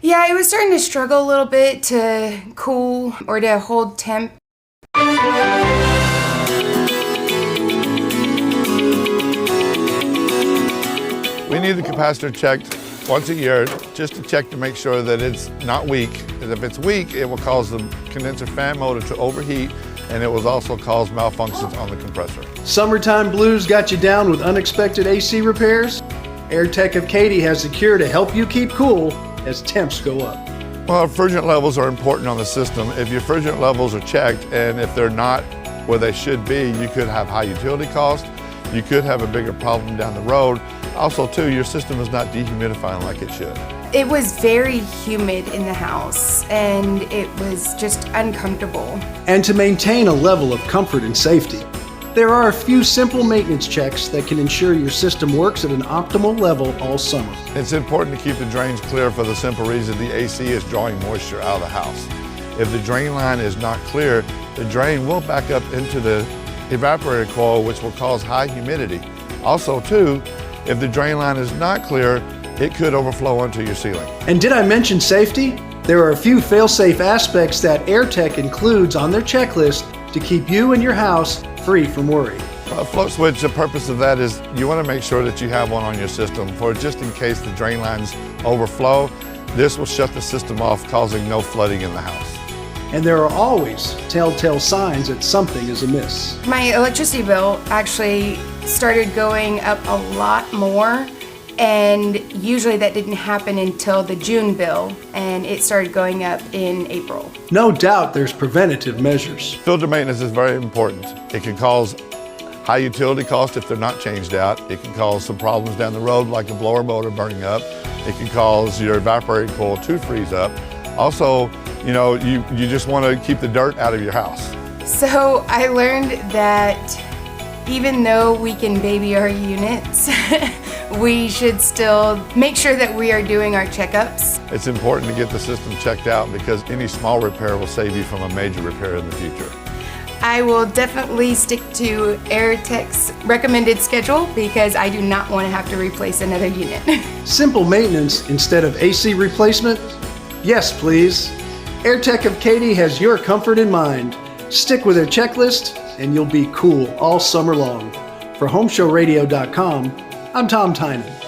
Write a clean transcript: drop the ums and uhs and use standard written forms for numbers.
Yeah, I was starting to struggle a little bit to cool or to hold temp. We need the capacitor checked once a year just to check to make sure that it's not weak. And if it's weak, it will cause the condenser fan motor to overheat, and it will also cause malfunctions on the compressor. Summertime blues got you down with unexpected AC repairs? AirTech of Katy has the cure to help you keep cool as temps go up. Well, refrigerant levels are important on the system. If your refrigerant levels are checked and if they're not where they should be, you could have high utility costs. You could have a bigger problem down the road. Also, too, your system is not dehumidifying like it should. It was very humid in the house, and it was just uncomfortable. And to maintain a level of comfort and safety, there are a few simple maintenance checks that can ensure your system works at an optimal level all summer. It's important to keep the drains clear for the simple reason the AC is drawing moisture out of the house. If the drain line is not clear, the drain will back up into the evaporator coil, which will cause high humidity. Also, too, if the drain line is not clear, it could overflow onto your ceiling. And did I mention safety? There are a few fail-safe aspects that AirTech includes on their checklist to keep you and your house free from worry. A float switch, the purpose of that is you want to make sure that you have one on your system for just in case the drain lines overflow. This will shut the system off, causing no flooding in the house. And there are always telltale signs that something is amiss. My electricity bill actually started going up a lot more, and usually that didn't happen until the June bill, and it started going up in April. No doubt there's preventative measures. Filter maintenance is very important. It can cause high utility costs if they're not changed out. It can cause some problems down the road like a blower motor burning up. It can cause your evaporator coil to freeze up. Also, you just want to keep the dirt out of your house. So I learned that even though we can baby our units, we should still make sure that we are doing our checkups. It's important to get the system checked out because any small repair will save you from a major repair in the future. I will definitely stick to AirTech's recommended schedule because I do not want to have to replace another unit. Simple maintenance instead of AC replacement? Yes, please. AirTech of Katy has your comfort in mind. Stick with their checklist and you'll be cool all summer long. For HomeShowRadio.com, I'm Tom Tynan.